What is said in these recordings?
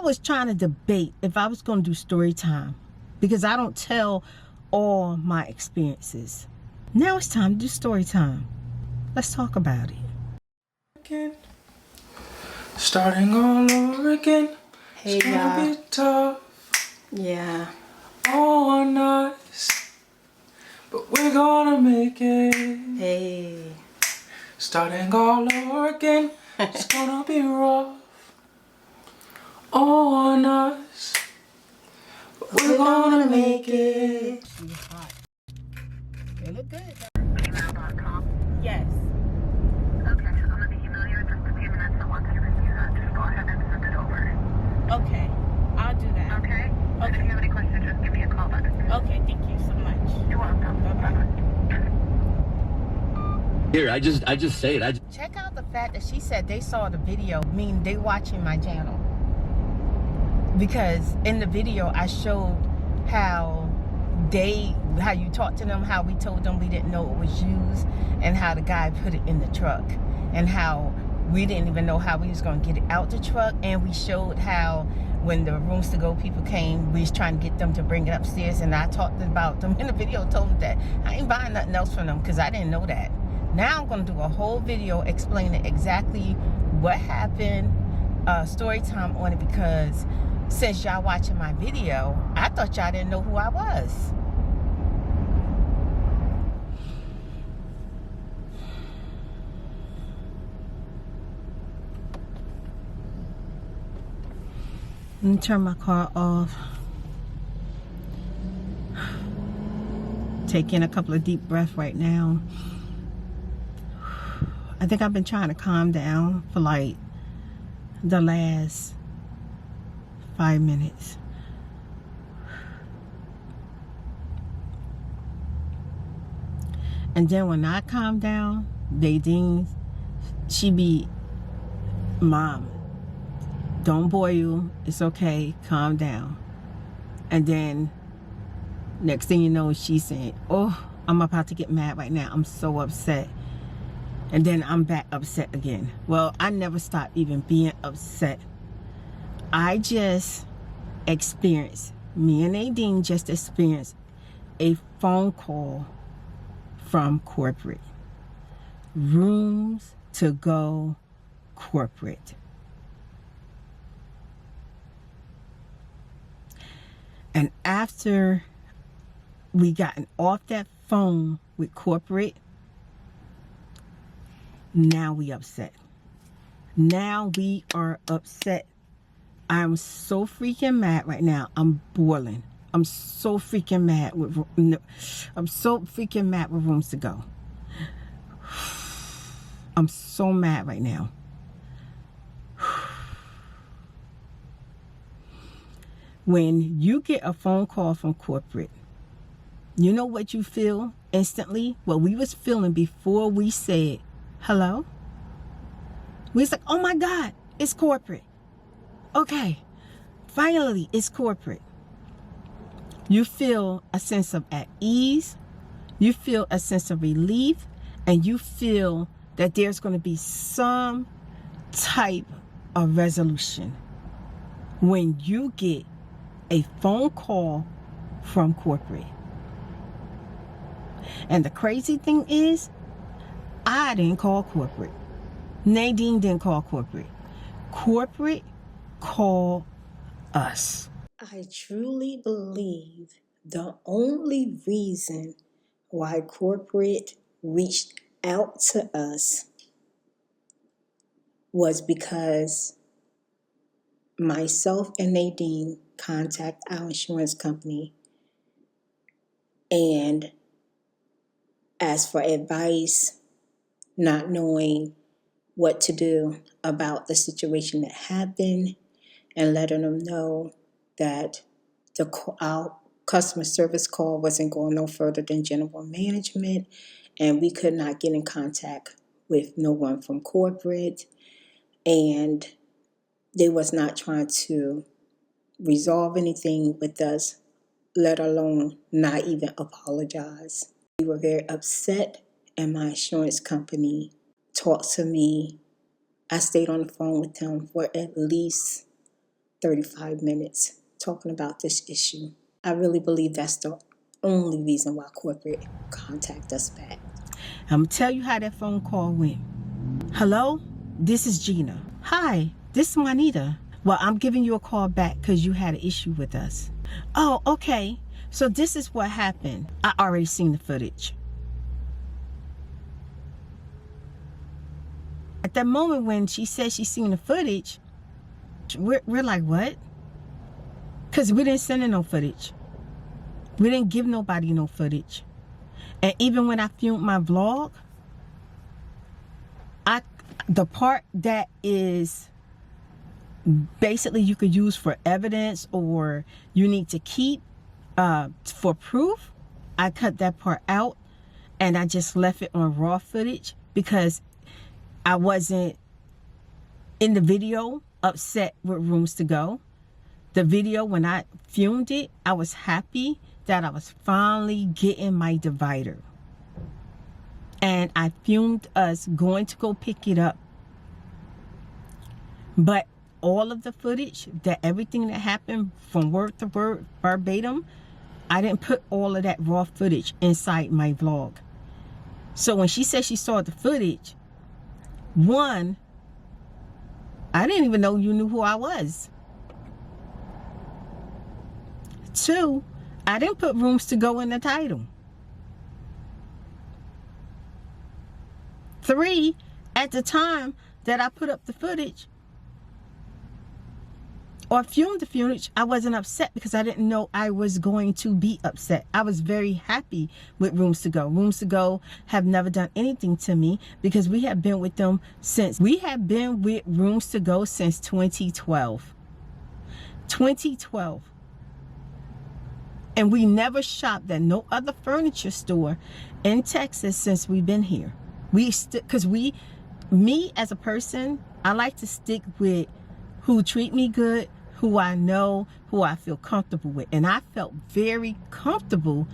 was trying to debate if I was going to do story time because I don't tell all my experiences. Now it's time to do story time. Let's talk about it. Again. Starting all over again. Hey, it's gonna be tough. Yeah. On us. But we're gonna make it. Hey. Starting all over again. It's gonna be rough. On us. But we're gonna make it. She's hot. They look good. Email.com. Yes. Okay, I'm going to email you in just a few minutes, and once you receive that, just go ahead and send it over. Okay. I'll do that. Okay? And if you have any questions, just give me a call back. Okay, thank you so much. You're welcome. Bye-bye. Here, I just say it. Check out the fact that she said they saw the video, meaning they watching my channel. Because in the video, I showed how you talked to them, how we told them we didn't know it was used, and how the guy put it in the truck, and how we didn't even know how we was going to get it out the truck. And we showed how when the rooms to go people came, we was trying to get them to bring it upstairs, and I talked about them in the video, told them that I ain't buying nothing else from them because I didn't know that. Now I'm going to do a whole video explaining exactly what happened, story time on it, because since y'all watching my video, I thought y'all didn't know who I was. Let me turn my car off. Take in a couple of deep breaths right now. I think I've been trying to calm down for like the last 5 minutes. And then when I calm down, Nadine, she be, Mom, don't boil, it's okay, calm down. And then next thing you know, she's saying, oh, I'm about to get mad right now, I'm so upset. And then I'm back upset again. Well, I never stop even being upset. I just experienced, me and Nadine just experienced a phone call from corporate. Rooms to go corporate. And after we gotten off that phone with corporate, now we upset. Now we are upset. I'm so freaking mad right now. I'm boiling. I'm so freaking mad with rooms to go. I'm so mad right now. When you get a phone call from corporate, you know what you feel instantly? What we was feeling before we said hello? We was like, oh my God, it's corporate. Okay, finally, it's corporate. You feel a sense of at ease, you feel a sense of relief, and you feel that there's going to be some type of resolution when you get a phone call from corporate. And the crazy thing is, I didn't call corporate. Nadine didn't call corporate. Corporate called us. I truly believe the only reason why corporate reached out to us was because myself and Nadine contact our insurance company and asked for advice, not knowing what to do about the situation that happened, and letting them know that our customer service call wasn't going no further than general management, and we could not get in contact with no one from corporate, and they was not trying to resolve anything with us, let alone not even apologize. We were very upset, and my insurance company talked to me. I stayed on the phone with them for at least 35 minutes talking about this issue. I really believe that's the only reason why corporate contact us back. I'm going to tell you how that phone call went. Hello, this is Gina. Hi, this is Juanita. Well, I'm giving you a call back because you had an issue with us. Oh, okay. So this is what happened. I already seen the footage. At that moment when she said she seen the footage, we're like, what? Because we didn't send her no footage. We didn't give nobody no footage. And even when I filmed my vlog, the part that is basically you could use for evidence or you need to keep for proof, I cut that part out and I just left it on raw footage because I wasn't in the video upset with Rooms to Go. The video, when I filmed it, I was happy that I was finally getting my divider. And I filmed us going to go pick it up. But all of the footage, everything that happened from word to word, verbatim, I didn't put all of that raw footage inside my vlog. So when she said she saw the footage, one, I didn't even know you knew who I was. Two, I didn't put Rooms to Go in the title. Three, at the time that I put up the footage or filmed the footage, I wasn't upset because I didn't know I was going to be upset. I was very happy with Rooms to Go. Rooms to Go have never done anything to me because we have been with them since, we have been with Rooms to Go since 2012. 2012. And we never shopped at no other furniture store in Texas since we've been here. Because me as a person, I like to stick with who treat me good, who I know, who I feel comfortable with. And I felt very comfortable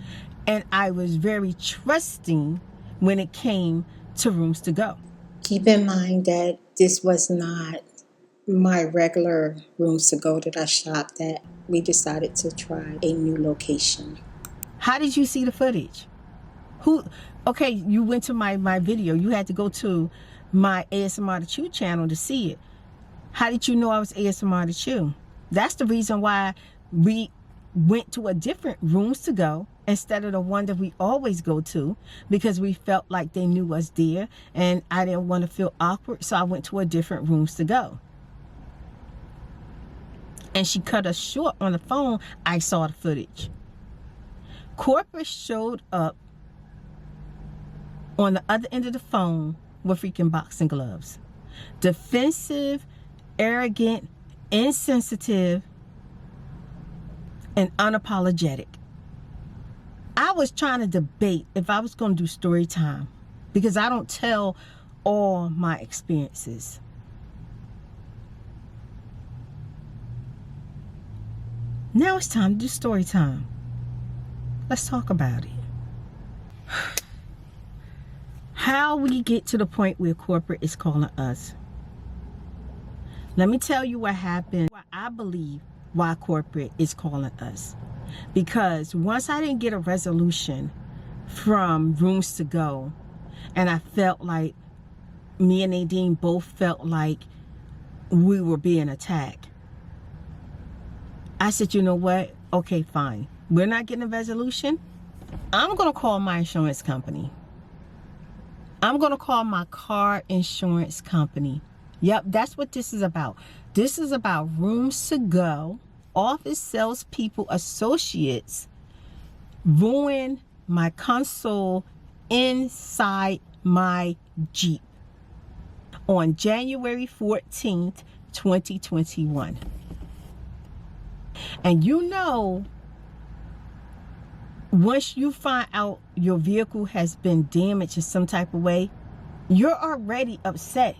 and I was very trusting when it came to Rooms to Go. Keep in mind that this was not my regular Rooms to Go that I shopped at. We decided to try a new location. How did you see the footage? Okay, you went to my video. You had to go to my ASMRTheChew channel to see it. How did you know I was ASMRTheChew? That's the reason why we went to a different Rooms to Go instead of the one that we always go to, because we felt like they knew us there and I didn't want to feel awkward, so I went to a different Rooms to Go. And she cut us short on the phone. I saw the footage. Corporate showed up on the other end of the phone with freaking boxing gloves. Defensive, arrogant, insensitive, and unapologetic. I was trying to debate if I was going to do story time because I don't tell all my experiences. Now it's time to do story time. Let's talk about it. How we get to the point where corporate is calling us. Let me tell you what happened. I believe why corporate is calling us. Because once I didn't get a resolution from Rooms to Go, and I felt like me and Nadine both felt like we were being attacked, I said, you know what? Okay, fine. We're not getting a resolution. I'm going to call my insurance company. I'm going to call my car insurance company. Yep, that's what this is about. This is about Rooms to Go, office salespeople, associates, ruin my console inside my Jeep on January 14th, 2021. And you know, once you find out your vehicle has been damaged in some type of way, you're already upset.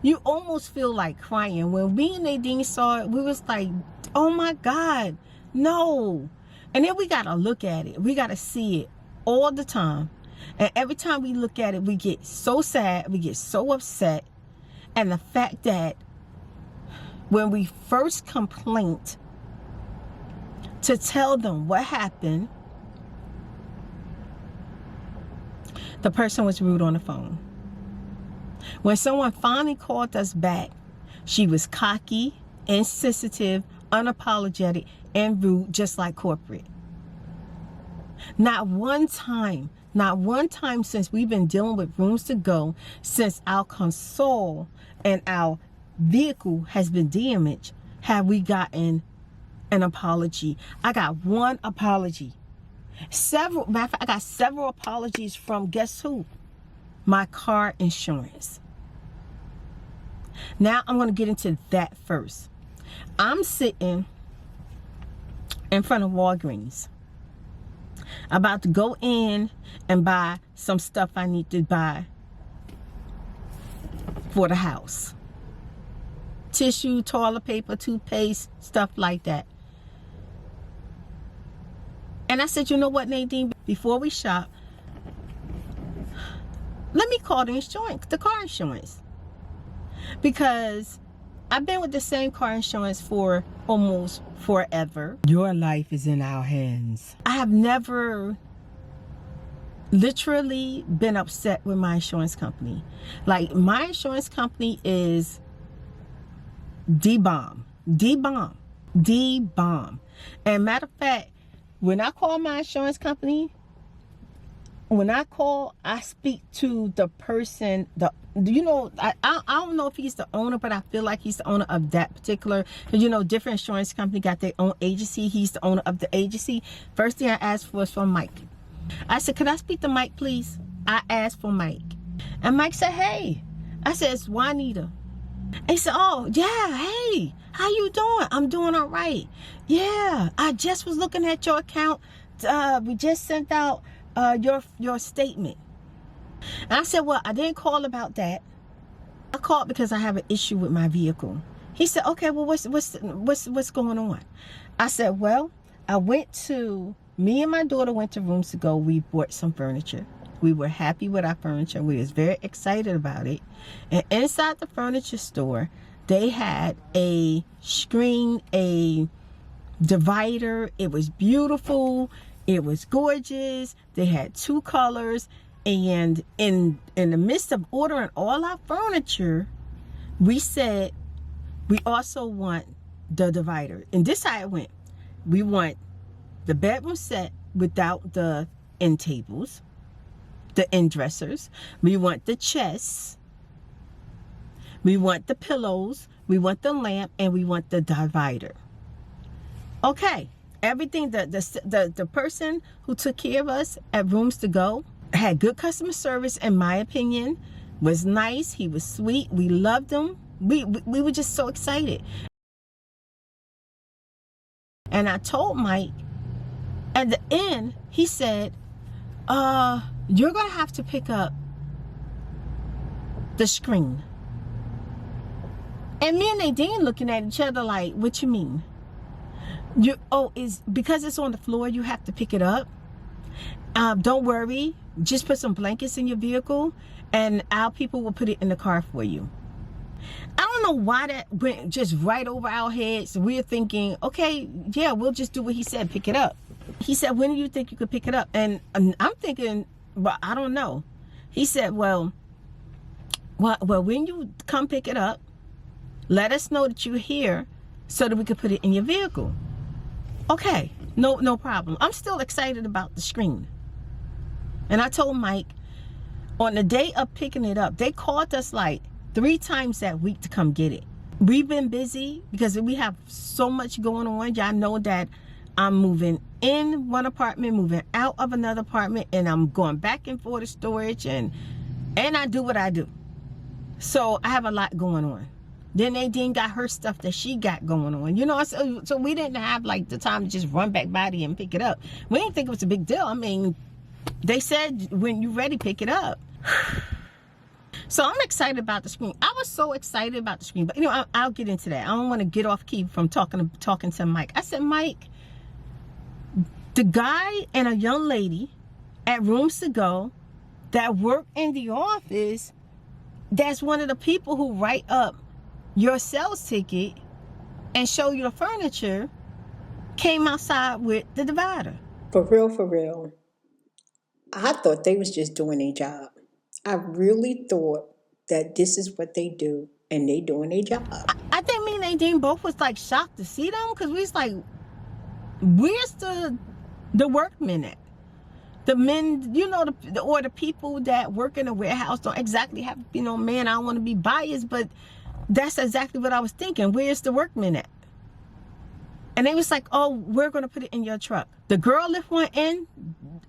You almost feel like crying. When me and Nadine saw it, we was like, oh my God, no. And then we got to look at it. We got to see it all the time. And every time we look at it, we get so sad. We get so upset. And the fact that when we first complained to tell them what happened, the person was rude on the phone. When someone finally called us back, she was cocky, insensitive, unapologetic, and rude, just like corporate. Not one time since we've been dealing with rooms to go, since our console and our vehicle has been damaged, have we gotten an apology. I got one apology. Matter of fact, I got several apologies from, guess who? My car insurance. Now I'm going to get into that first. I'm sitting in front of Walgreens, about to go in and buy some stuff I need to buy for the house. Tissue, toilet paper, toothpaste, stuff like that. And I said, you know what, Nadine, before we shop, let me call the insurance, the car insurance. Because I've been with the same car insurance for almost forever. Your life is in our hands. I have never literally been upset with my insurance company. Like, my insurance company is D-bomb. D-bomb. D-bomb. And matter of fact, when I call my insurance company, I speak to the person, I don't know if he's the owner, but I feel like he's the owner of that particular, different insurance company got their own agency. He's the owner of the agency. First thing I asked for was from Mike. I said, could I speak to Mike, please? I asked for Mike. And Mike said, hey. I said, it's Juanita. And he said, oh, yeah, hey, how you doing? I'm doing all right. Yeah, I just was looking at your account. We just sent out your statement. And I said, well, I didn't call about that. I called because I have an issue with my vehicle. He said, okay, well, what's going on? I said, well, me and my daughter went to Rooms to Go. We bought some furniture. We were happy with our furniture. We was very excited about it. And inside the furniture store, they had a screen, a divider. It was beautiful. It was gorgeous. They had 2 colors. And in the midst of ordering all our furniture, we said we also want the divider. And this is how it went. We want the bedroom set without the end tables, the end dressers. We want the chests. We want the pillows. We want the lamp, and we want the divider. Okay, everything. The person who took care of us at Rooms to Go had good customer service, in my opinion. Was nice. He was sweet. We loved him. We were just so excited. And I told Mike at the end, he said, you're gonna have to pick up the screen. And me and Nadine looking at each other like, what you mean? Is because it's on the floor, you have to pick it up? Don't worry, just put some blankets in your vehicle and our people will put it in the car for you. I don't know why that went just right over our heads. We're thinking, okay, yeah, we'll just do what he said, pick it up. He said, when do you think you could pick it up? And I'm thinking, well, I don't know. He said, well, when you come pick it up, let us know that you're here so that we can put it in your vehicle. Okay, no problem. I'm still excited about the screen. And I told Mike, on the day of picking it up, they called us like 3 times that week to come get it. We've been busy because we have so much going on. Y'all know that I'm moving in one apartment, moving out of another apartment, and I'm going back and forth to storage, and I do what I do. So I have a lot going on. Then Nadine got her stuff that she got going on, so we didn't have like the time to just run back by there and pick it up. We didn't think it was a big deal. I mean, they said when you're ready, pick it up. So I'm excited about the screen. I was so excited about the screen, but I'll get into that. I don't want to get off key from talking to Mike. I said, Mike, the guy and a young lady at Rooms to Go that work in the office, that's one of the people who write up your sales ticket, and show you the furniture came outside with the divider. For real. I thought they was just doing their job. I really thought that this is what they do, and they doing their job. I think me and Nadine both was like shocked to see them, because we was like, where's the workmen at? The men, you know, or the people that work in a warehouse don't exactly have, you know, man, I don't want to be biased, but that's exactly what I was thinking. Where's the workmen at? And they was like, oh, we're going to put it in your truck. The girl lift one end,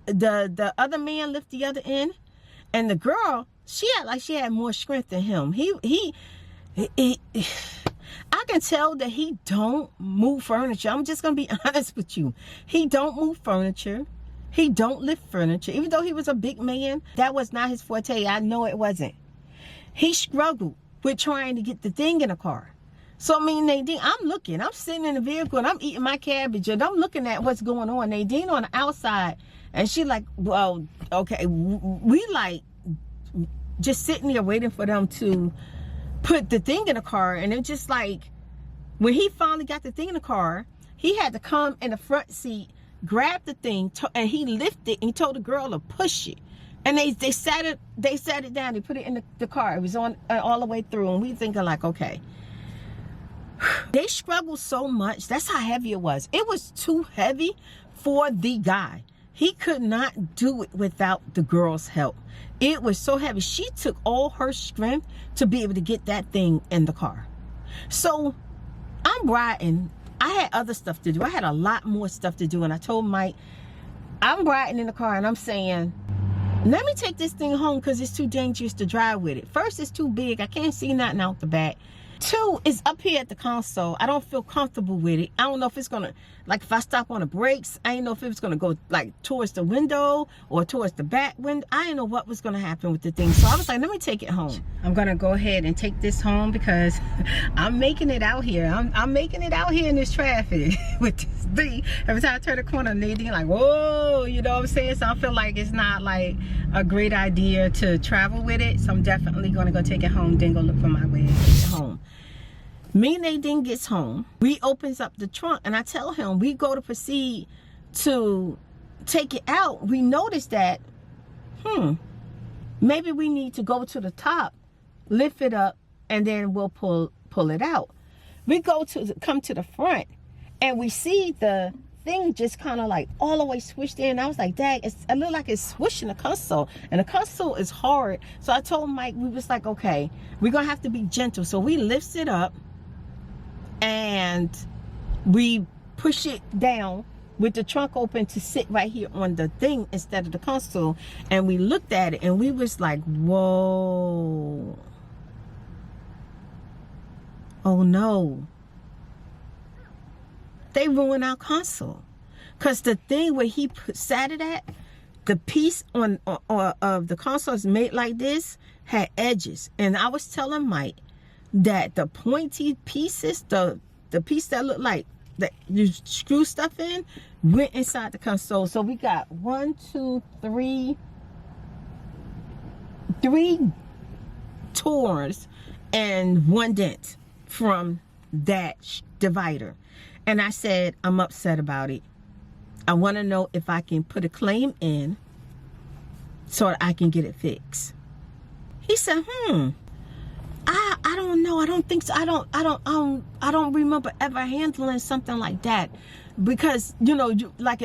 the other man lift the other end, and the girl, she had more strength than him. I can tell that he don't move furniture. I'm just going to be honest with you. He don't move furniture. He don't lift furniture. Even though he was a big man, that was not his forte. I know it wasn't. He struggled with trying to get the thing in the car. So, I mean, Nadine, I'm sitting in the vehicle and I'm eating my cabbage and I'm looking at what's going on. Nadine on the outside, and she like, well, okay, we like just sitting there waiting for them to put the thing in the car. And it's just like, when he finally got the thing in the car, he had to come in the front seat, grab the thing, and he lifted it, and he told the girl to push it. And they sat it down, they put it in the car. It was on all the way through, and we thinking like, okay. They struggled so much. That's how heavy it was. It was too heavy for the guy. He could not do it without the girl's help. It was so heavy. She took all her strength to be able to get that thing in the car. So I'm riding. I had other stuff to do. I had a lot more stuff to do. And I told Mike, I'm riding in the car and I'm saying, let me take this thing home because it's too dangerous to drive with it. First, it's too big. I can't see nothing out the back. Two, it's up here at the console. I don't feel comfortable with it. I don't know if it's gonna, like, if I stop on the brakes, I didn't know if it was gonna go like towards the window or towards the back window. I didn't know what was gonna happen with the thing. So I was like, let me take it home. I'm gonna go ahead and take this home because I'm making it out here. I'm making it out here in this traffic with this thing. Every time I turn the corner, Nadine like, whoa, you know what I'm saying? So I feel like it's not like a great idea to travel with it. So I'm definitely gonna go take it home, then go look for my way to take it home. Me and Nadine gets home. We opens up the trunk and I tell him we go to proceed to take it out. We notice that, maybe we need to go to the top, lift it up, and then we'll pull it out. We come to the front and we see the thing just kind of like all the way swished in. I was like, dang, it looked like it's swishing the console, and the console is hard. So I told Mike, we was like, okay, we're gonna have to be gentle. So we lifts it up and we push it down with the trunk open to sit right here on the thing instead of the console. And we looked at it and we was like, whoa, oh no, they ruined our console. Because the thing where he sat it at, the piece of the console is made like this, had edges. And I was telling Mike that the pointy pieces, the piece that looked like that you screw stuff in, went inside the console. So we got 1, 2, 3 tours and 1 dent from that divider. And I said, I'm upset about it. I want to know if I can put a claim in so that I can get it fixed. He said, I don't know. I don't think so. I don't remember ever handling something like that, because you know, like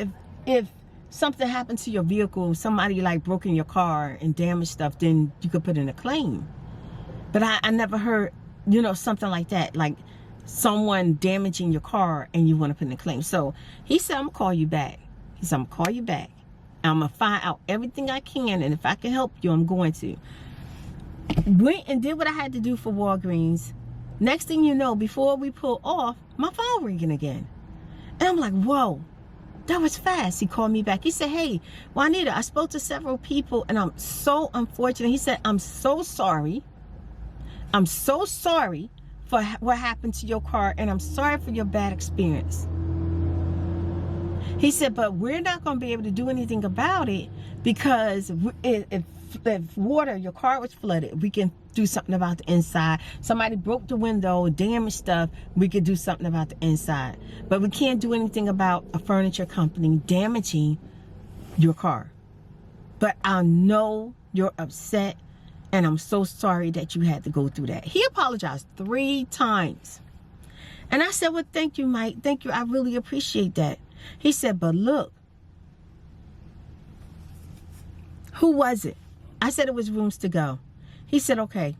if something happened to your vehicle, somebody like broke in your car and damaged stuff, then you could put in a claim. But I never heard, you know, something like that, like someone damaging your car and you want to put in a claim. So he said, I'm gonna call you back. He said, I'm gonna call you back. I'm gonna find out everything I can, and if I can help you, I'm going to. Went and did what I had to do for Walgreens. Next thing you know, before we pull off, my phone ringing again. And I'm like, whoa, that was fast. He called me back. He said, hey, Juanita, I spoke to several people and I'm so unfortunate. He said, I'm so sorry. I'm so sorry for what happened to your car, and I'm sorry for your bad experience. He said, but we're not going to be able to do anything about it because if if water, your car was flooded, we can do something about the inside. Somebody broke the window, damaged stuff, we could do something about the inside. But we can't do anything about a furniture company damaging your car. But I know you're upset, and I'm so sorry that you had to go through that. He apologized 3 times. And I said, well, thank you, Mike. Thank you. I really appreciate that. He said, but look, who was it? I said it was Rooms to Go. He said, okay,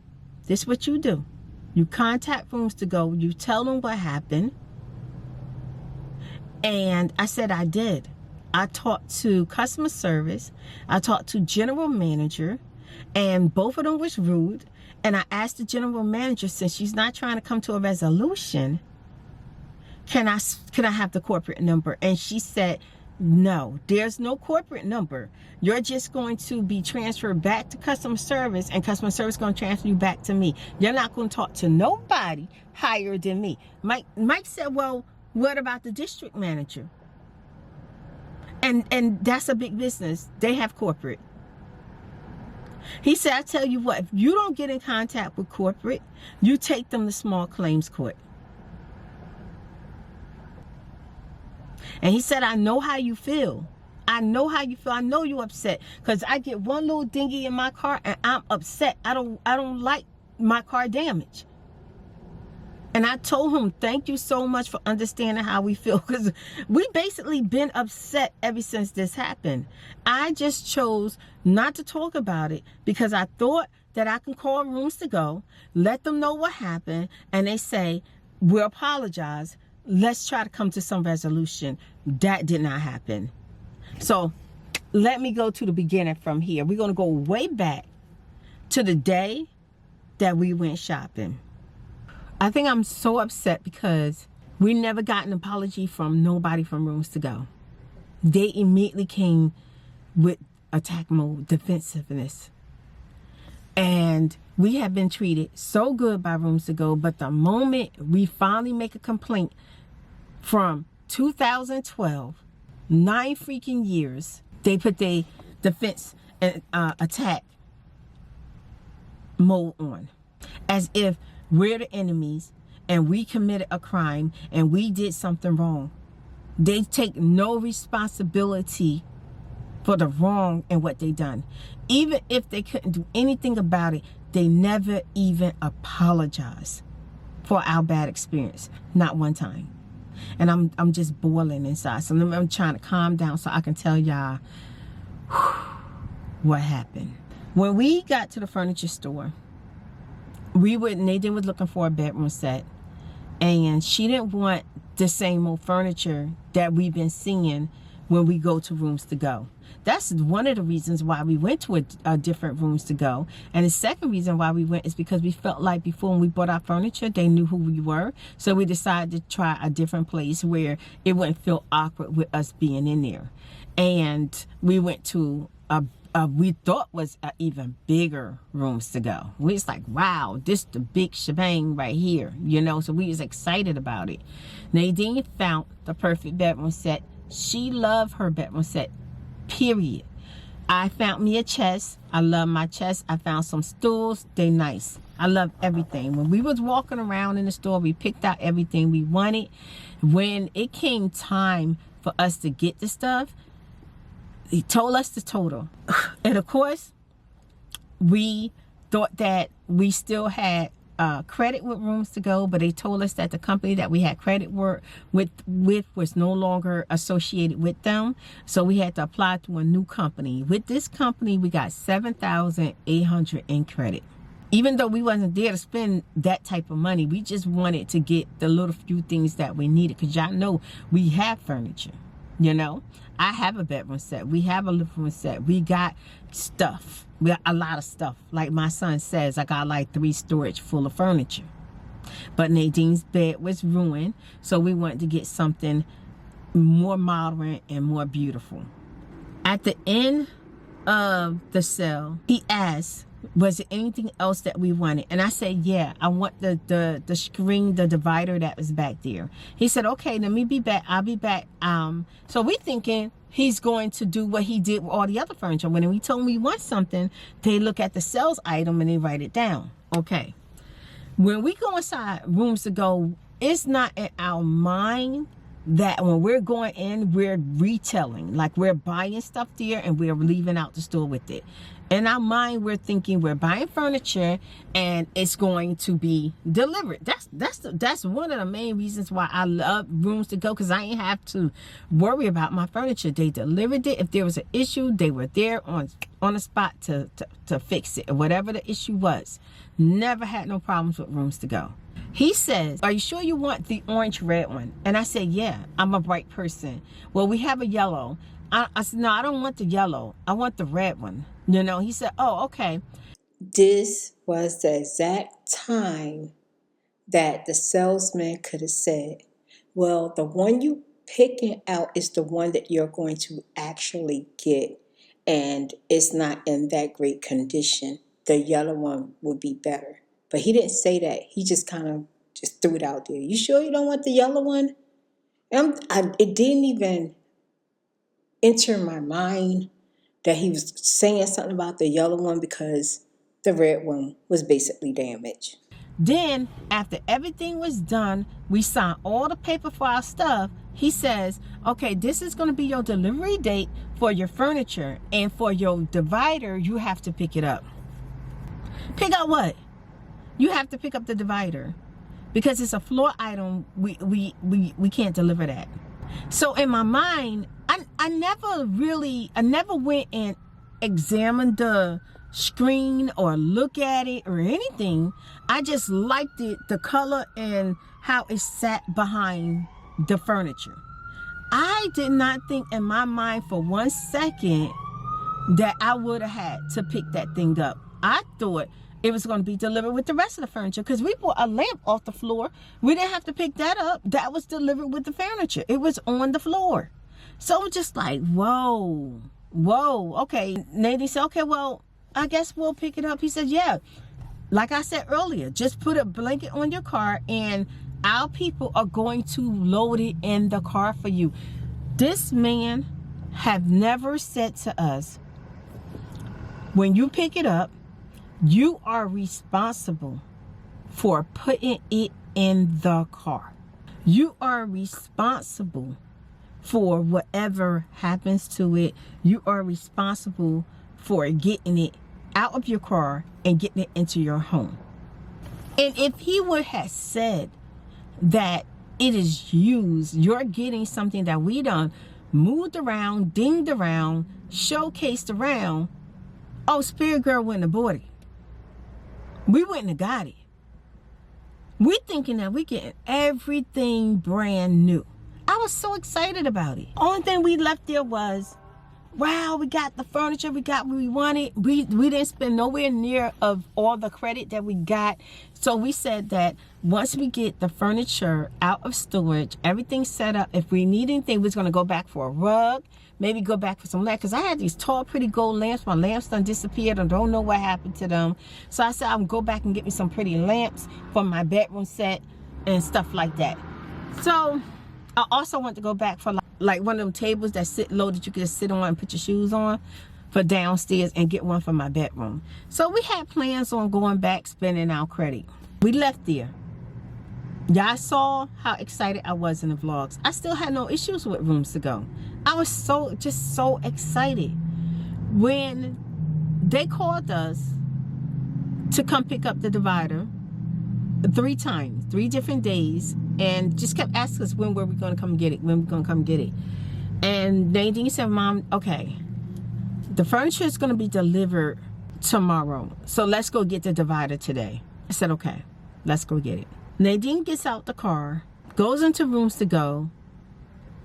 this is what you do. You contact Rooms to Go. You tell them what happened. And I said, I did. I talked to customer service. I talked to general manager. And both of them was rude. And I asked the general manager, since she's not trying to come to a resolution, can I have the corporate number? And she said, no, there's no corporate number. You're just going to be transferred back to customer service, and customer service is going to transfer you back to me. You're not going to talk to nobody higher than me. Mike said, well, what about the district manager? And that's a big business. They have corporate. He said, I tell you what, if you don't get in contact with corporate, you take them to small claims court. And he said, I know how you feel. I know how you feel. I know you're upset. Because I get one little dinghy in my car and I'm upset. I don't like my car damaged. And I told him, thank you so much for understanding how we feel. Because we basically been upset ever since this happened. I just chose not to talk about it because I thought that I can call Rooms to Go, let them know what happened, and they say, we'll apologize. Let's try to come to some resolution. That did not happen. So let me go to the beginning from here. We're going to go way back to the day that we went shopping. I think I'm so upset because we never got an apology from nobody from Rooms to Go. They immediately came with attack mode, defensiveness. And we have been treated so good by Rooms to Go, but the moment we finally make a complaint from 2012, 9 freaking years, they put their defense and attack mode on. As if we're the enemies and we committed a crime and we did something wrong. They take no responsibility for the wrong and what they done. Even if they couldn't do anything about it, they never even apologize for our bad experience. Not one time. And I'm just boiling inside. So I'm trying to calm down so I can tell y'all what happened. When we got to the furniture store, Nadine was looking for a bedroom set, and she didn't want the same old furniture that we've been seeing when we go to Rooms to Go. That's one of the reasons why we went to a different Rooms to Go. And the second reason why we went is because we felt like before when we bought our furniture, they knew who we were. So we decided to try a different place where it wouldn't feel awkward with us being in there. And we went to we thought was an even bigger Rooms to Go. We was like, wow, this the big shebang right here, you know. So we was excited about it. Nadine found the perfect bedroom set. She loved her bedroom set, period. I found me a chest. I love my chest. I found some stools. They nice. I love everything. When we was walking around in the store, we picked out everything we wanted. When it came time for us to get the stuff, he told us the total. And of course, we thought that we still had credit with Rooms to Go, but they told us that the company that we had credit with was no longer associated with them. So we had to apply to a new company. With this company, we got $7,800 in credit. Even though we wasn't there to spend that type of money, we just wanted to get the little few things that we needed. Because y'all know we have furniture, you know. I have a bedroom set. We have a living room set. We got stuff. We got a lot of stuff. Like my son says, I got like 3 storage full of furniture. But Nadine's bed was ruined, so we wanted to get something more modern and more beautiful. At the end of the sale, he asked, was there anything else that we wanted? And I said, yeah, I want the screen, the divider that was back there. He said, okay, let me be back. I'll be back. So we thinking he's going to do what he did with all the other furniture. When we told him we want something, they look at the sales item and they write it down. Okay. When we go inside Rooms to Go, it's not in our mind that when we're going in, we're retailing. Like we're buying stuff there and we're leaving out the store with it. In our mind, we're thinking we're buying furniture and it's going to be delivered. That's one of the main reasons why I love Rooms to Go, because I ain't have to worry about my furniture. They delivered it. If there was an issue, they were there on the spot to fix it, or whatever the issue was. Never had no problems with Rooms to Go. He says, are you sure you want the orange red one? And I said, yeah, I'm a bright person. Well, we have a yellow. I said, no, I don't want the yellow. I want the red one. You know, he said, oh, okay. This was the exact time that the salesman could have said, well, the one you picking out is the one that you're going to actually get, and it's not in that great condition. The yellow one would be better. But he didn't say that. He just kind of just threw it out there. You sure you don't want the yellow one? It didn't even enter my mind that he was saying something about the yellow one, because the red one was basically damaged. Then, after everything was done, we signed all the paper for our stuff. He says, okay, this is going to be your delivery date for your furniture, and for your divider, you have to pick it up. Pick up what? You have to pick up the divider, because it's a floor item. We can't deliver that. So in my mind, I never went and examined the screen or look at it or anything. I just liked it, the color and how it sat behind the furniture. I did not think in my mind for 1 second that I would have had to pick that thing up. I thought it was going to be delivered with the rest of the furniture, because we bought a lamp off the floor. We didn't have to pick that up. That was delivered with the furniture. It was on the floor. So it was just like, whoa, okay. Nadine said, okay, well, I guess we'll pick it up. He said, yeah, like I said earlier, just put a blanket on your car and our people are going to load it in the car for you. This man have never said to us, when you pick it up, you are responsible for putting it in the car. You are responsible for whatever happens to it. You are responsible for getting it out of your car and getting it into your home. And if he would have said that it is used, you're getting something that we done moved around, dinged around, showcased around, oh, Spirit Girl wouldn't have bought it. We wouldn't have got it. We thinking that we getting everything brand new. I was so excited about it. Only thing we left there was, wow, we got the furniture, we got what we wanted. We didn't spend nowhere near of all the credit that we got. So we said that once we get the furniture out of storage, everything set up, if we need anything, we're going to go back for a rug, maybe go back for some lamps, because I had these tall, pretty gold lamps. My lamps done disappeared. I don't know what happened to them. So I said I'm going to go back and get me some pretty lamps for my bedroom set and stuff like that. So I also want to go back for like one of them tables that sit low that you can just sit on and put your shoes on for downstairs, and get one for my bedroom. So we had plans on going back, spending our credit. We left there. Y'all saw how excited I was in the vlogs. I still had no issues with Rooms to Go. I was just so excited when they called us to come pick up the divider 3 times, 3 different days, and just kept asking us when were we going to come get it, when we're going to come get it. And Nadine said, Mom, okay, the furniture is going to be delivered tomorrow, so let's go get the divider today. I said, okay, let's go get it. Nadine gets out the car, goes into Rooms to Go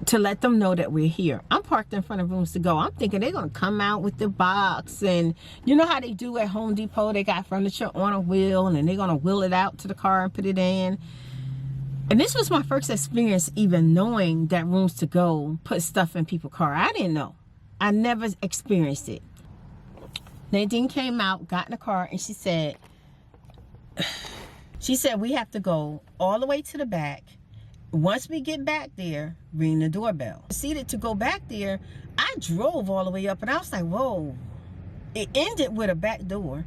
to let them know that we're here. I'm parked in front of Rooms to Go. I'm thinking they're going to come out with the box, and you know how they do at Home Depot, they got furniture on a wheel and then they're going to wheel it out to the car and put it in. And this was my first experience even knowing that Rooms to Go put stuff in people's car. I didn't know. I never experienced it. Nadine came out, got in the car, and she said we have to go all the way to the back once we get back there, ring the doorbell. Proceeded to go back there. I drove all the way up and I was like, whoa. It ended with a back door,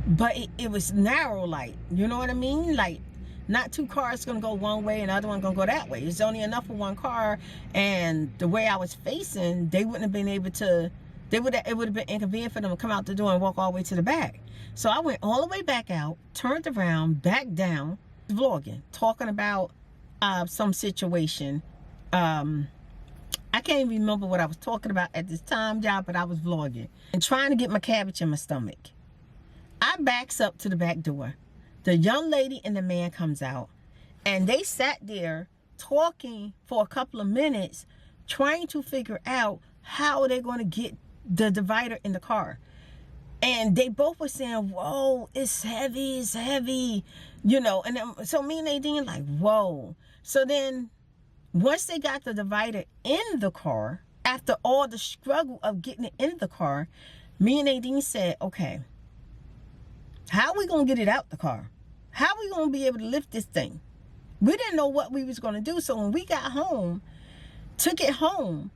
but it was narrow, like, you know what I mean? Like, not two cars gonna go one way and the other one gonna go that way. It's only enough for one car, and the way I was facing, they wouldn't have been able to, it would have been inconvenient for them to come out the door and walk all the way to the back. So I went all the way back out, turned around, back down, vlogging, talking about some situation. I can't even remember what I was talking about at this time, y'all, but I was vlogging and trying to get my cabbage in my stomach. I backs up to the back door. The young lady and the man comes out, and they sat there talking for a couple of minutes, trying to figure out how they're going to get the divider in the car. And they both were saying, whoa, it's heavy, you know. And then, so me and Nadine like, whoa. So then once they got the divider in the car, after all the struggle of getting it in the car, me and Nadine said, okay, how are we going to get it out the car? How are we going to be able to lift this thing? We didn't know what we was going to do. So when we got home, took it home,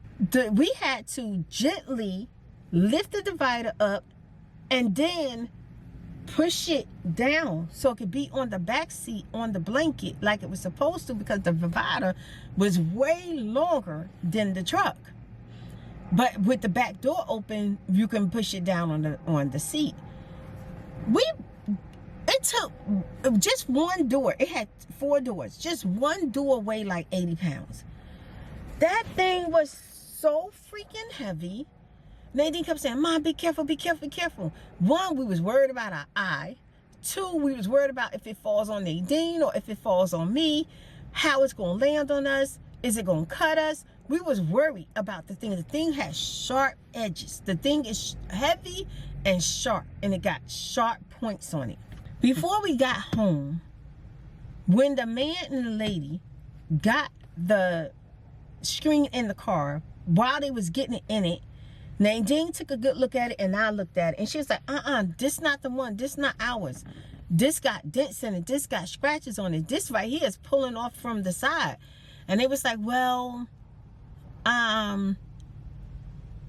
we had to gently lift the divider up and then push it down so it could be on the back seat on the blanket like it was supposed to, because the divider was way longer than the truck. But with the back door open, you can push it down on the seat. It took just one door. It had 4 doors. Just one door weighed like 80 pounds. That thing was so freaking heavy. Nadine kept saying, Mom, be careful, be careful, be careful. 1, we was worried about our eye. 2, we was worried about if it falls on Nadine or if it falls on me, how it's going to land on us. Is it going to cut us? We was worried about the thing. The thing has sharp edges. The thing is heavy and sharp, and it got sharp points on it. Before we got home, when the man and the lady got the screen in the car, while they was getting it in it, Nadine took a good look at it and I looked at it, and she was like, this not the one, this not ours. This got dents in it, this got scratches on it, this right here is pulling off from the side. And it was like, well,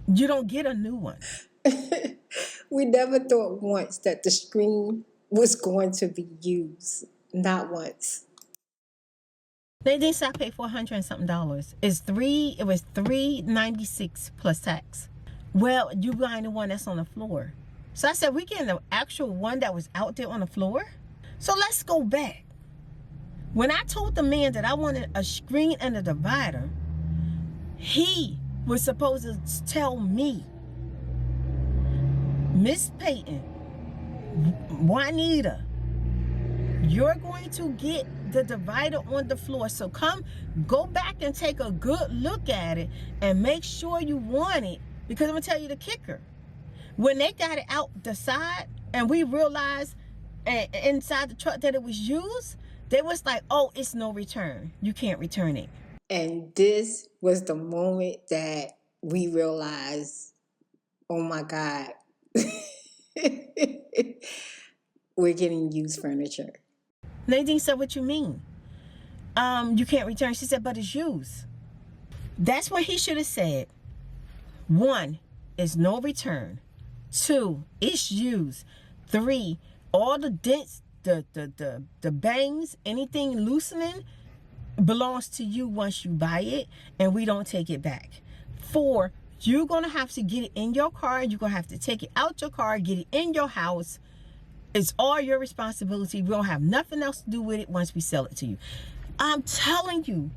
you don't get a new one. We never thought once that the screen was going to be used. Not once. Nadine said I paid $400 and something. It was $396 plus tax. Well, you buying the one that's on the floor. So I said, we getting the actual one that was out there on the floor? So let's go back. When I told the man that I wanted a screen and a divider, he was supposed to tell me, Miss Payton, Juanita, you're going to get the divider on the floor. So go back and take a good look at it and make sure you want it. Because I'm going to tell you the kicker. When they got it out the side and we realized inside the truck that it was used, they was like, oh, it's no return. You can't return it. And this was the moment that we realized, oh my God, we're getting used furniture. Nadine said, what you mean? You can't return. She said, but it's used. That's what he should have said. 1, is no return. 2, it's used. 3, all the dents, the bangs, anything loosening belongs to you once you buy it, and we don't take it back. 4, you're going to have to get it in your car. You're going to have to take it out your car, get it in your house. It's all your responsibility. We don't have nothing else to do with it once we sell it to you. I'm telling you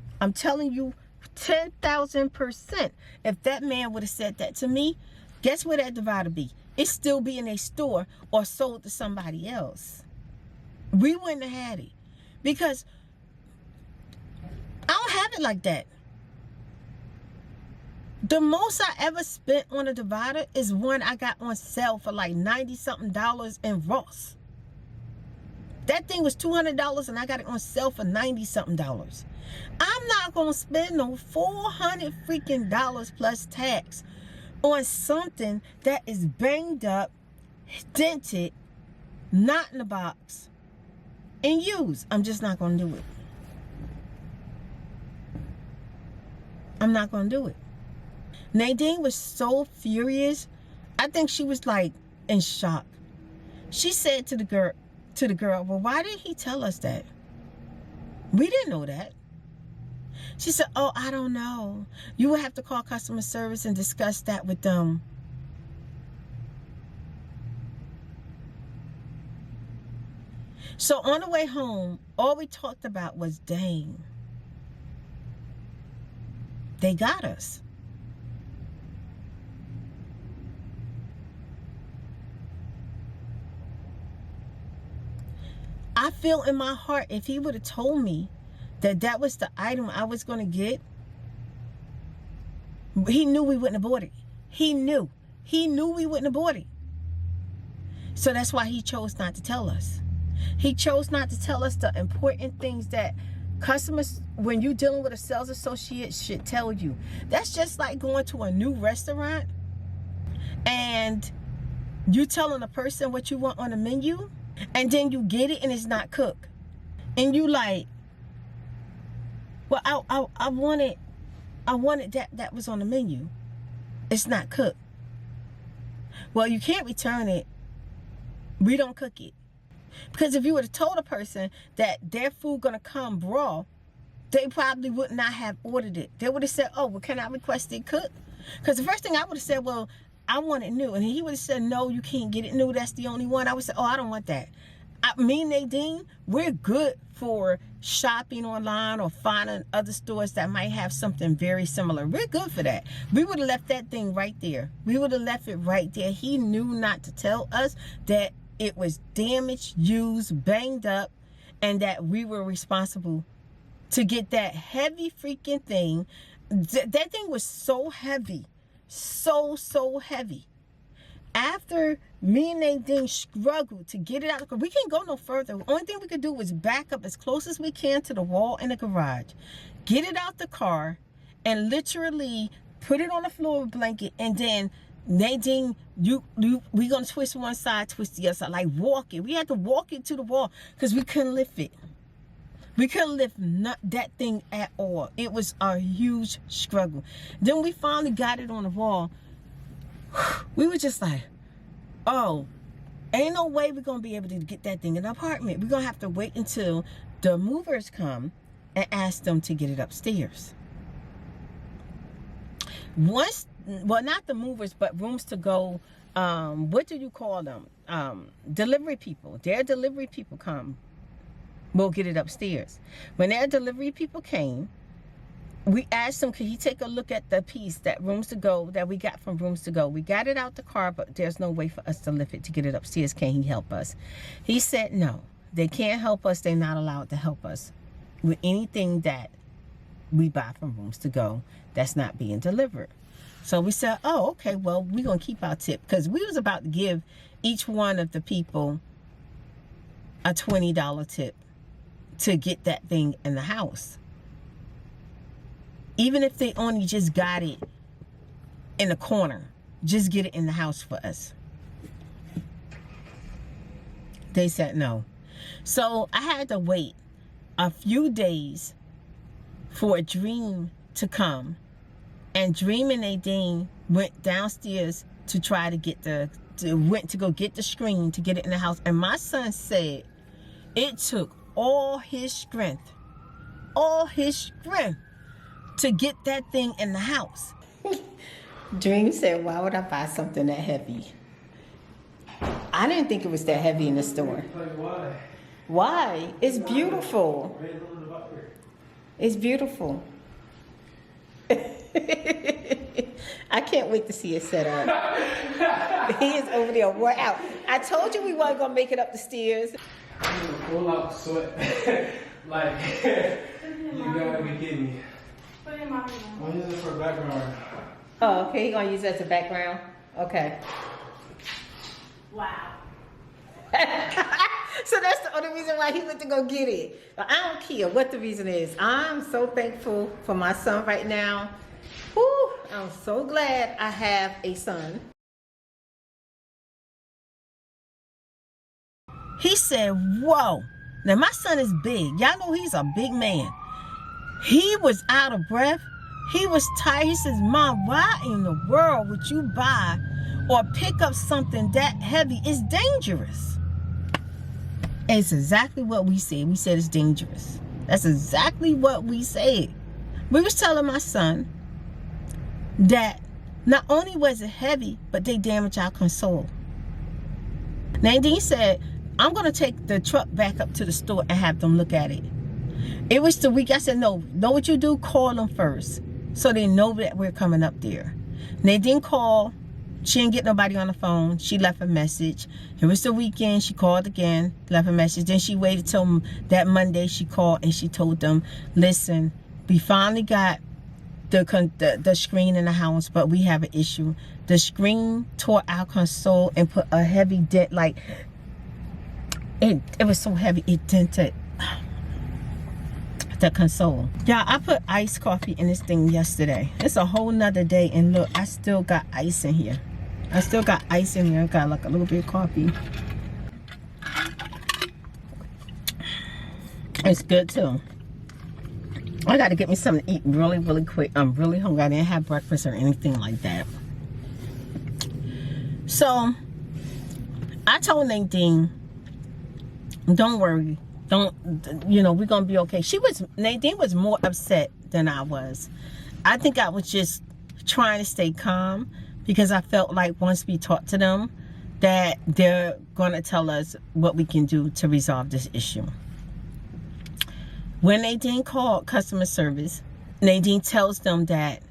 10,000%. If that man would have said that to me, guess where that divider be? It still be in a store or sold to somebody else. We wouldn't have had it, because I don't have it like that. The most I ever spent on a divider is one I got on sale for like $90-something in Ross. That thing was $200 and I got it on sale for $90-something. I'm not gonna spend no $400 freaking plus tax on something that is banged up, dented, not in the box, and used. I'm just not gonna do it. I'm not going to do it. Nadine was so furious. I think she was like in shock. She said to the girl, well, why did he tell us that? We didn't know that. She said, oh, I don't know. You would have to call customer service and discuss that with them. So on the way home, all we talked about was, dang, they got us. I feel in my heart, if he would have told me that that was the item I was going to get, he knew we wouldn't have bought it. He knew we wouldn't have bought it. So that's why he chose not to tell us. He chose not to tell us the important things that customers, when you're dealing with a sales associate, should tell you. That's just like going to a new restaurant and you telling a person what you want on the menu, and then you get it and it's not cooked. And you like, well, I wanted that was on the menu. It's not cooked. Well, you can't return it. We don't cook it. Because if you would have told a person that their food gonna come raw, they probably would not have ordered it. They would have said, oh, well, can I request it cooked? Because the first thing I would have said, well, I want it new. And he would have said, no, you can't get it new. That's the only one. I would say, oh, I don't want that. Me and Nadine, we're good for shopping online or finding other stores that might have something very similar. We're good for that. We would have left that thing right there. We would have left it right there. He knew not to tell us that it was damaged, used, banged up, and that we were responsible to get that heavy freaking thing. That thing was so heavy. So heavy. After me and Nadine struggled to get it out of the car, we can't go no further. The only thing we could do was back up as close as we can to the wall in the garage, get it out the car, and literally put it on the floor with a blanket, and then Nadine, we gonna twist one side, twist the other side, like walk it. We had to walk it to the wall because we couldn't lift it. We couldn't lift that thing at all. It was a huge struggle. Then we finally got it on the wall. We were just like, oh, ain't no way we're gonna be able to get that thing in the apartment. We're gonna have to wait until the movers come and ask them to get it upstairs. Once, well, not the movers, but rooms to go, what do you call them? Delivery people. Their delivery people come, we'll get it upstairs. When their delivery people came, we asked him, could he take a look at the piece that Rooms to Go that we got from Rooms to Go? We got it out the car, but there's no way for us to lift it to get it upstairs. Can he help us? He said no, they can't help us. They're not allowed to help us with anything that we buy from Rooms to Go that's not being delivered. So we said, oh, okay, well, we're going to keep our tip, because we was about to give each one of the people a $20 tip to get that thing in the house. Even if they only just got it in the corner, just get it in the house for us. They said no. So I had to wait a few days for a Dream to come. And Dream and Nadine went downstairs to try to get went to go get the screen to get it in the house. And my son said it took all his strength to get that thing in the house. Dream said, why would I buy something that heavy? I didn't think it was that heavy in the store. Why? Why? It's beautiful. It's beautiful. I can't wait to see it set up. He is over there wore out. I told you we weren't going to make it up the stairs. Pull out sweat. Like, you gotta be kidding me. Put it in my room. I'm using it for background. Oh, okay. You're going to use that as a background? Okay. Wow. So that's the only reason why he went to go get it. But I don't care what the reason is. I'm so thankful for my son right now. Whew, I'm so glad I have a son. He said, whoa. Now my son is big. Y'all know he's a big man. He was out of breath He was tired. He says, Mom, why in the world would you buy or pick up something that heavy? It's dangerous. And it's exactly what we said. We said it's dangerous. That's exactly what we said. We was telling my son that not only was it heavy, but they damaged our console. Nadine said, I'm going to take the truck back up to the store and have them look at it. It was the week. I said, no, know what you do? Call them first so they know that we're coming up there. Nadine called. She didn't get nobody on the phone. She left a message. It was the weekend. She called again, left a message. Then she waited till that Monday. She called and she told them, listen, we finally got the screen in the house, but we have an issue. The screen tore our console and put a heavy dent. Like, it was so heavy, it dented the console. Yeah, I put iced coffee in this thing yesterday. It's a whole nother day, and look, I still got ice in here. I still got ice in here. I got like a little bit of coffee. It's good too. I got to get me something to eat really, really quick. I'm really hungry. I didn't have breakfast or anything like that. So, I told Nadine, don't worry. Don't, you know, we're going to be okay. Nadine was more upset than I was. I think I was just trying to stay calm because I felt like once we talked to them that they're going to tell us what we can do to resolve this issue. When Nadine called customer service, Nadine tells them that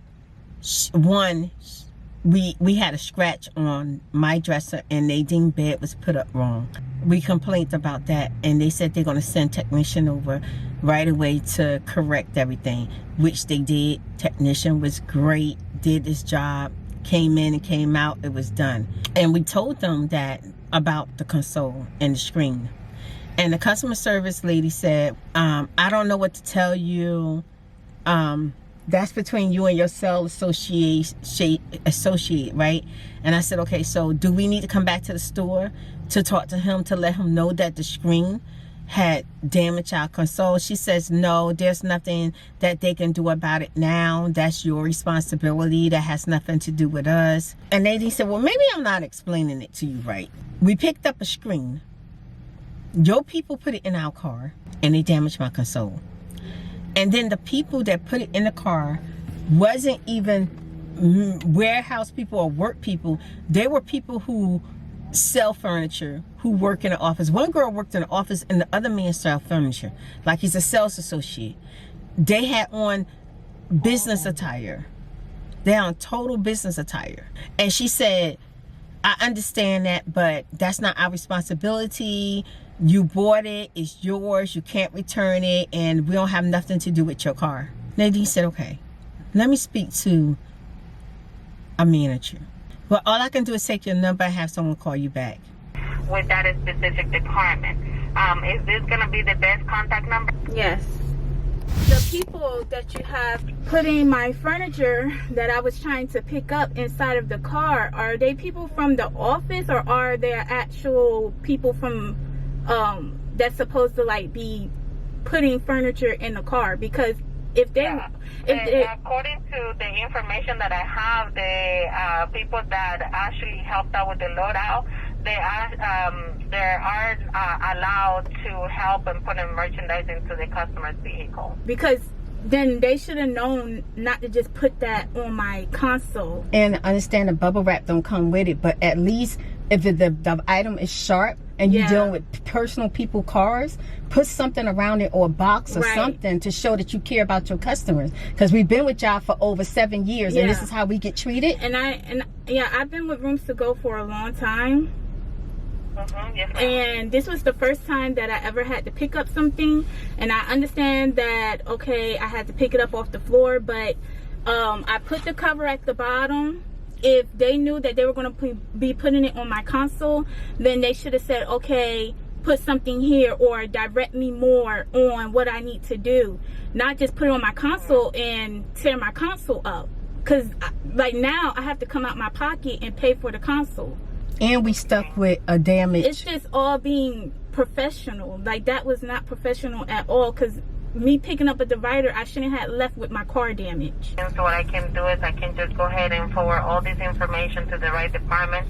we had a scratch on my dresser and Nadine's bed was put up wrong. We complained about that and they said they're going to send technician over right away to correct everything, which they did. Technician was great, did his job, came in and came out, it was done. And we told them that about the console and the screen. And the customer service lady said, I don't know what to tell you. That's between you and your sales associate, right? And I said, okay, so do we need to come back to the store to talk to him to let him know that the screen had damaged our console? She says, no, there's nothing that they can do about it now. That's your responsibility. That has nothing to do with us. And Nadine said, well, maybe I'm not explaining it to you right. We picked up a screen. Your people put it in our car and they damaged my console. And then the people that put it in the car wasn't even warehouse people or work people. They were people who sell furniture, who work in the office. One girl worked in the office and the other man sell furniture. Like he's a sales associate. They had on business attire. They're on total business attire. And she said, I understand that, but that's not our responsibility. You bought it, it's yours, you can't return it, and we don't have nothing to do with your car. Nadine said, okay, let me speak to a manager. Well, all I can do is take your number and have someone call you back. With that specific department. Is this going to be the best contact number? Yes. The people that you have putting my furniture that I was trying to pick up inside of the car, are they people from the office or are they actual people from that's supposed to like be putting furniture in the car? Because if they according to the information that I have, the people that actually helped out with the loadout, they are allowed to help and put in merchandise into the customer's vehicle. Because then they should have known not to just put that on my console. And understand the bubble wrap don't come with it, but at least if the item is sharp and you're dealing with personal people cars, put something around it or a box or something to show that you care about your customers. Because we've been with y'all for over 7 years and this is how we get treated. And I've been with Rooms to Go for a long time. Yes, and this was the first time that I ever had to pick up something, and I understand that, okay, I had to pick it up off the floor, but I put the cover at the bottom. If they knew that they were going to be putting it on my console, then they should have said, okay, put something here or direct me more on what I need to do, not just put it on my console and tear my console up, because like now I have to come out my pocket and pay for the console. And we stuck with a damage. It's just all being professional. Like, that was not professional at all, because me picking up a divider, I shouldn't have left with my car damaged. And so what I can do is I can just go ahead and forward all this information to the right department.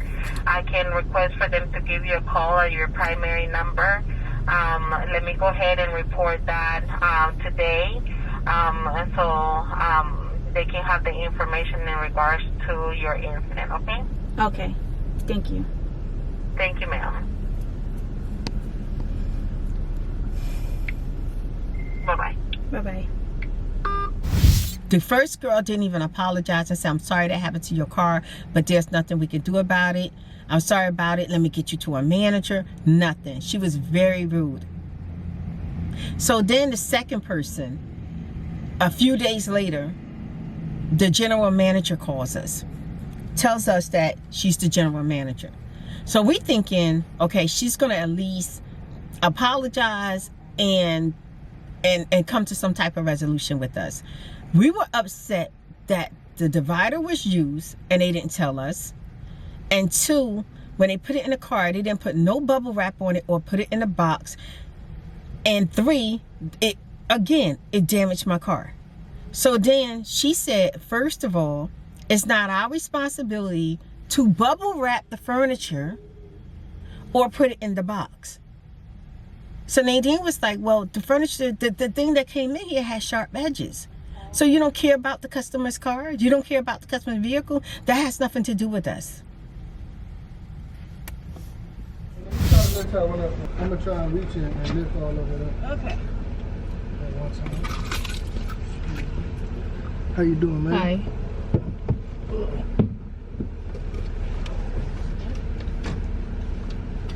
I can request for them to give you a call at your primary number. Let me go ahead and report that today, so they can have the information in regards to your incident, okay? Okay, thank you. Thank you, ma'am. Bye-bye. Bye-bye. The first girl didn't even apologize and say, I'm sorry that happened to your car, but there's nothing we can do about it. I'm sorry about it. Let me get you to a manager. Nothing. She was very rude. So then the second person, a few days later, the general manager calls us, tells us that she's the general manager. So we thinking, okay, she's going to at least apologize and come to some type of resolution with us. We were upset that the divider was used and they didn't tell us. And two, when they put it in the car, they didn't put no bubble wrap on it or put it in a box. And three, it damaged my car. So then she said, first of all, it's not our responsibility to bubble wrap the furniture or put it in the box. So Nadine was like, well, the furniture, the thing that came in here has sharp edges. So you don't care about the customer's car? You don't care about the customer's vehicle? That has nothing to do with us. I'm gonna try and reach it and lift all of it up. Okay. One time. How you doing, man? Hi.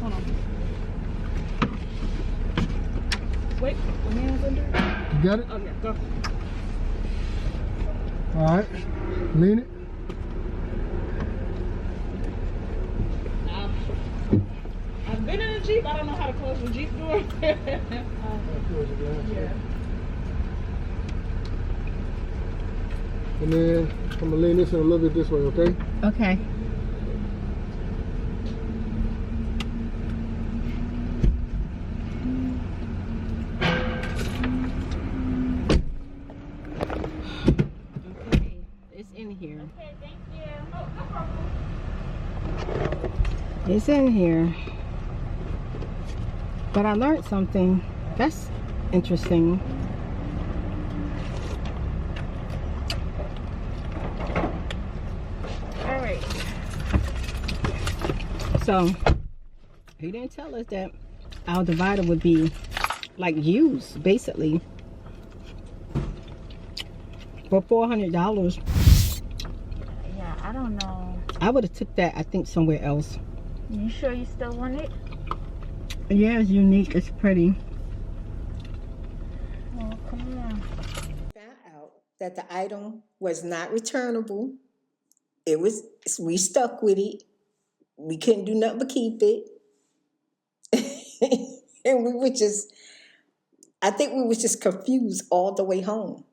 Hold on. Wait, my hand's under? You got it? Oh, yeah, go. All right. Lean it. I've been in a Jeep. I don't know how to close the Jeep door. Yeah. And then I'm gonna lean this in a little bit this way, okay? Okay. Okay, it's in here. Okay, thank you. It's in here. But I learned something. That's interesting. All right. So he didn't tell us that our divider would be like used basically for $400. Yeah, I don't know. I would have took that, I think, somewhere else. You sure you still want it? Yeah, it's unique. It's pretty. Oh, come on. Found out that the item was not returnable. We stuck with it. We couldn't do nothing but keep it. And I think we were just confused all the way home.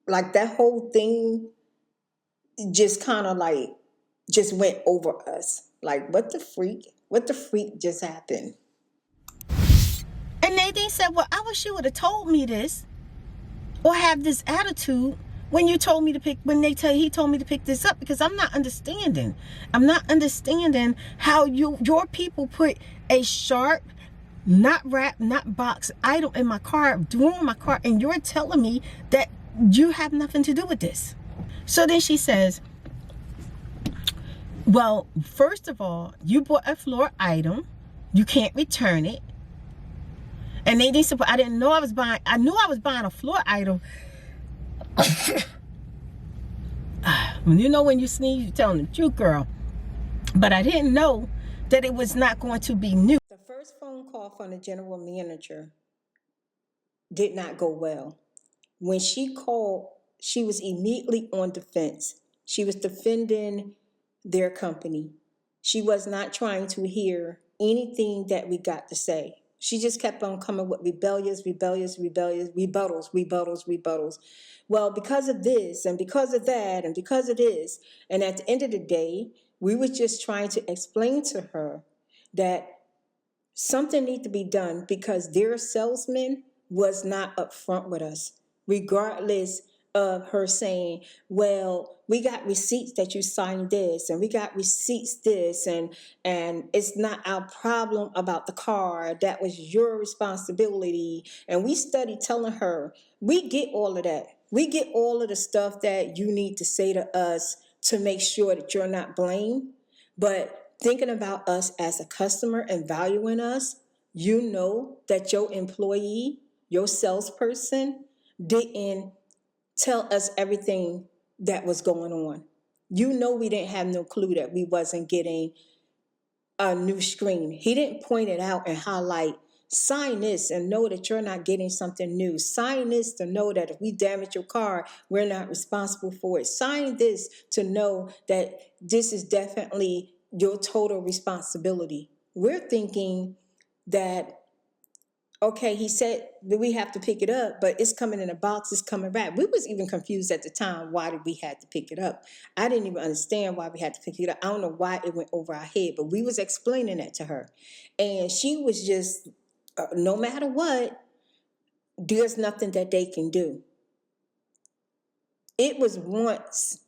Like that whole thing just kind of like, just went over us. Like, what the freak? What the freak just happened? And Nadine said, well, I wish you would have told me this or have this attitude when you told me to pick, he told me to pick this up, because I'm not understanding. I'm not understanding how your people put a sharp, not wrapped, not boxed item in my car, ruin my car, and you're telling me that you have nothing to do with this. So then she says, well, first of all, you bought a floor item. You can't return it. And they said, well, I didn't know I was buying, I knew I was buying a floor item. You know when you sneeze, you're telling the truth, girl. But I didn't know that it was not going to be new. The first phone call from the general manager did not go well. When she called, she was immediately on defense. She was defending their company. She was not trying to hear anything that we got to say. She just kept on coming with rebuttals. Well, because of this and because of that and because of this. And at the end of the day, we were just trying to explain to her that something needs to be done, because their salesmen was not upfront with us, regardless of her saying, well, we got receipts that you signed this, and we got receipts this, and it's not our problem about the car. That was your responsibility. And we studied telling her, we get all of that. We get all of the stuff that you need to say to us to make sure that you're not blamed. But thinking about us as a customer and valuing us, you know that your employee, your salesperson, didn't tell us everything that was going on. You know we didn't have no clue that we wasn't getting a new screen. He didn't point it out and highlight, sign this and know that you're not getting something new. Sign this to know that if we damage your car, we're not responsible for it. Sign this to know that this is definitely your total responsibility. We're thinking that, okay, he said that we have to pick it up, but it's coming in a box, it's coming back. We was even confused at the time, why did we have to pick it up? I didn't even understand why we had to pick it up. I don't know why it went over our head, but we was explaining that to her. And she was just, no matter what, there's nothing that they can do. It was once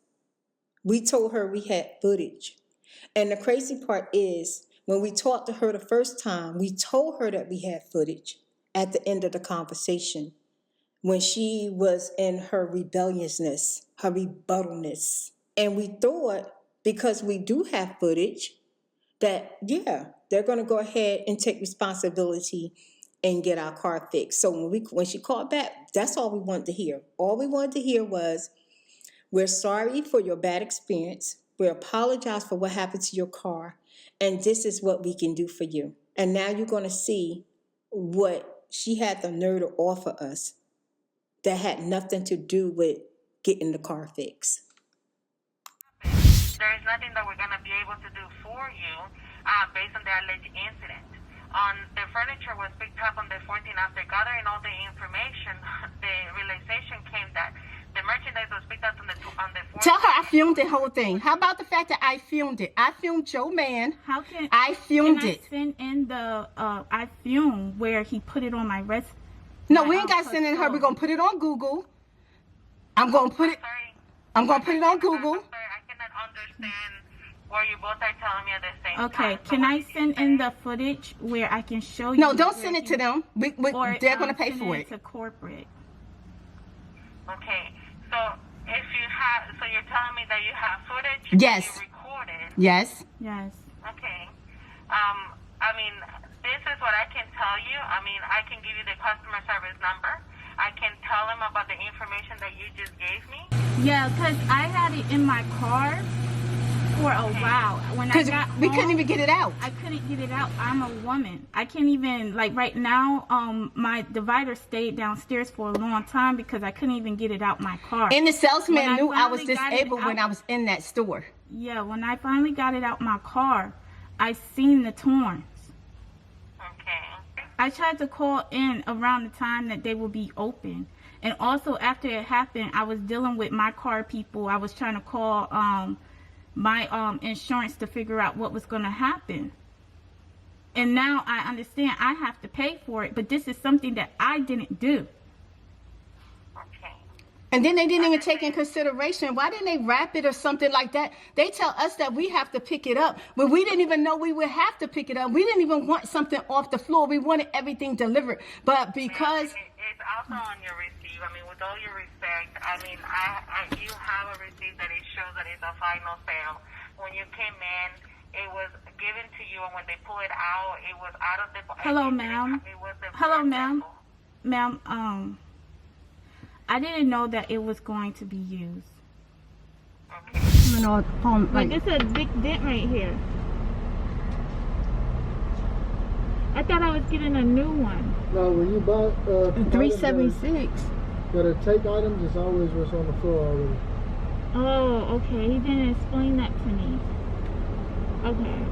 we told her we had footage. And the crazy part is, when we talked to her the first time, we told her that we had footage at the end of the conversation when she was in her rebelliousness, her rebuttalness. And we thought, because we do have footage, that, yeah, they're going to go ahead and take responsibility and get our car fixed. So when she called back, that's all we wanted to hear. All we wanted to hear was, we're sorry for your bad experience. We apologize for what happened to your car. And this is what we can do for you. And now you're going to see what she had the nerve to offer us that had nothing to do with getting the car fixed. There is nothing that we're going to be able to do for you based on the alleged incident. The furniture was picked up on the 14th. After gathering all the information, the realization came that the merchandise was picked up on the 14th. Tell her I filmed the whole thing. How about the fact that I filmed it? I filmed Joe Man. How can I filmed it? Send in the I filmed where he put it on my wrist. No, we ain't got to send it in her. We're gonna put it on Google. I'm gonna put it on Google. I'm sorry, I cannot understand where you both are telling me at the same time. Okay, So can what I did you send say? in the footage where I can show you? No, don't where send it he- to them. or, They're gonna pay send for it. To corporate. Okay, so if you have, so you're telling me that you have footage Yes. that you recorded. Yes. Yes. Okay. I mean, this is what I can tell you. I mean, I can give you the customer service number. I can tell them about the information that you just gave me. Yeah, because I had it in my car for a while. When I Because got we home, couldn't even get it out. I couldn't get it out. I'm a woman. I can't even, like right now, my divider stayed downstairs for a long time because I couldn't even get it out my car. And the salesman When I knew I was finally got it disabled when out- I was in that store. Yeah, when I finally got it out my car, I seen the torns. Okay. I tried to call in around the time that they would be open. And also after it happened, I was dealing with my car people. I was trying to call my insurance to figure out what was going to happen. And now I understand I have to pay for it, but this is something that I didn't do. Okay. And then they didn't even take in consideration. Why didn't they wrap it or something like that? They tell us that we have to pick it up, but we didn't even know we would have to pick it up. We didn't even want something off the floor. We wanted everything delivered. But because... It's also on your receipt. I mean, with all your respect, I mean, you have a receipt that it shows that it's a final sale. When you came in, it was given to you, and when they pull it out, it was out of the... Hello, ma'am. Hello, ma'am. Ma'am, I didn't know that it was going to be used. Okay. Like, it's a big dent right here. I thought I was getting a new one. No, when you buy $376. that are take items, it's always what's on the floor already. Oh, okay. He didn't explain that to me. Okay.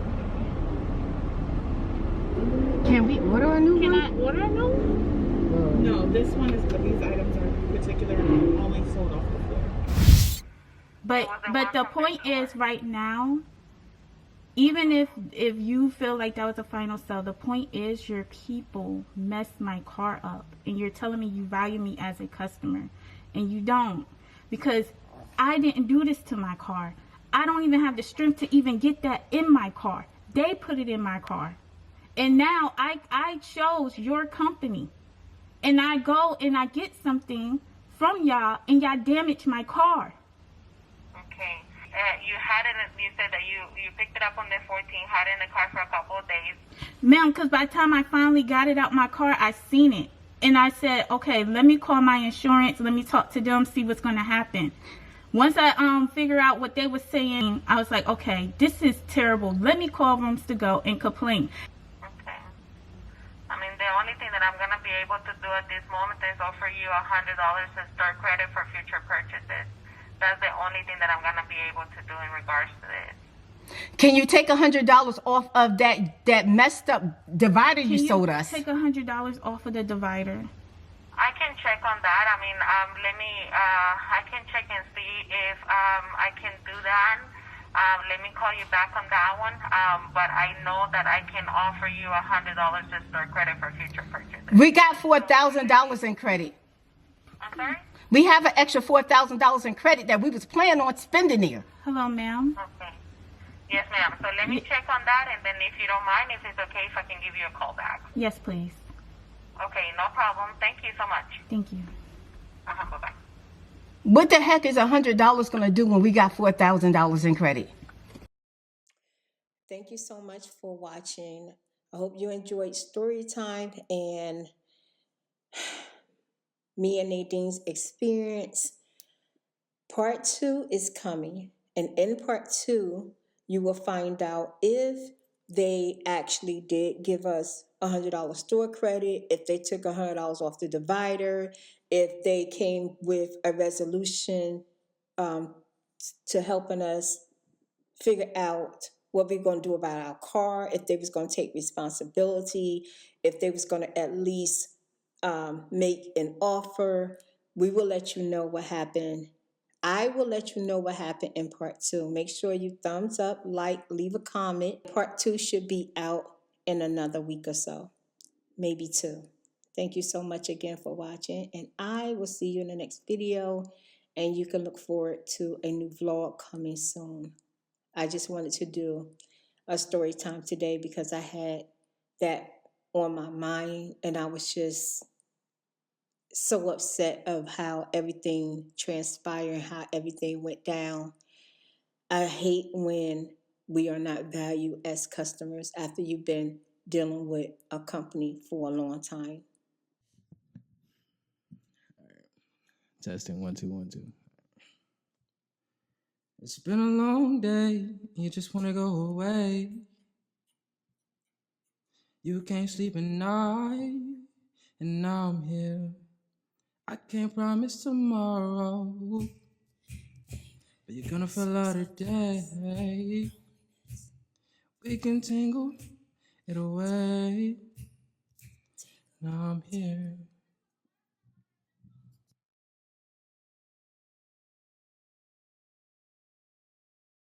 Can we order a new Can one? I order a new one? No, this one is, these items are particularly only sold off the floor. But the point is, right now, even if you feel like that was a final sell, the point is your people messed my car up, and you're telling me you value me as a customer, and you don't, because I didn't do this to my car. I don't even have the strength to even get that in my car. They put it in my car, and now I chose your company, and I go and I get something from y'all, and y'all damage my car. Okay. You had it. You said that you picked it up on the 14th. Had it in the car for a couple of days. Ma'am, because by the time I finally got it out my car, I seen it, and I said, okay, let me call my insurance. Let me talk to them, see what's gonna happen. Once I figure out what they were saying, I was like, okay, this is terrible. Let me call Rooms to Go and complain. Okay. I mean, the only thing that I'm gonna be able to do at this moment is offer you $100 as store credit for future purchases. That's the only thing that I'm gonna be able to do in regards to this. Can you take $100 off of that messed up divider you sold us? Take $100 off of the divider. I can check on that. I mean, I can check and see if I can do that. Let me call you back on that one. But I know that I can offer you $100 as store credit for future purchases. We got $4,000 in credit. I'm sorry? We have an extra $4,000 in credit that we was planning on spending there. Hello, ma'am. Okay. Yes, ma'am. So let me check on that, and then if you don't mind, if it's okay, if I can give you a call back. Yes, please. Okay, no problem. Thank you so much. Thank you. Bye-bye. What the heck is $100 going to do when we got $4,000 in credit? Thank you so much for watching. I hope you enjoyed story time and me and Nadine's experience. Part 2 is coming, and in part 2, you will find out if they actually did give us $100 store credit, if they took $100 off the divider, if they came with a resolution to helping us figure out what we're going to do about our car, if they was going to take responsibility, if they was going to at least make an offer. We will let you know what happened. I will let you know what happened in part 2. Make sure you thumbs up, like, leave a comment. Part 2 should be out in another week or so, maybe 2. Thank you so much again for watching, and I will see you in the next video, and you can look forward to a new vlog coming soon. I just wanted to do a story time today because I had that on my mind, and I was just so upset of how everything transpired, how everything went down. I hate when we are not valued as customers after you've been dealing with a company for a long time. All right. Testing 1 2 1 2. It's been a long day. You just want to go away. You can't sleep at night, and now I'm here. I can't promise tomorrow, but you're gonna feel out today. We can tangle it away. Now I'm here.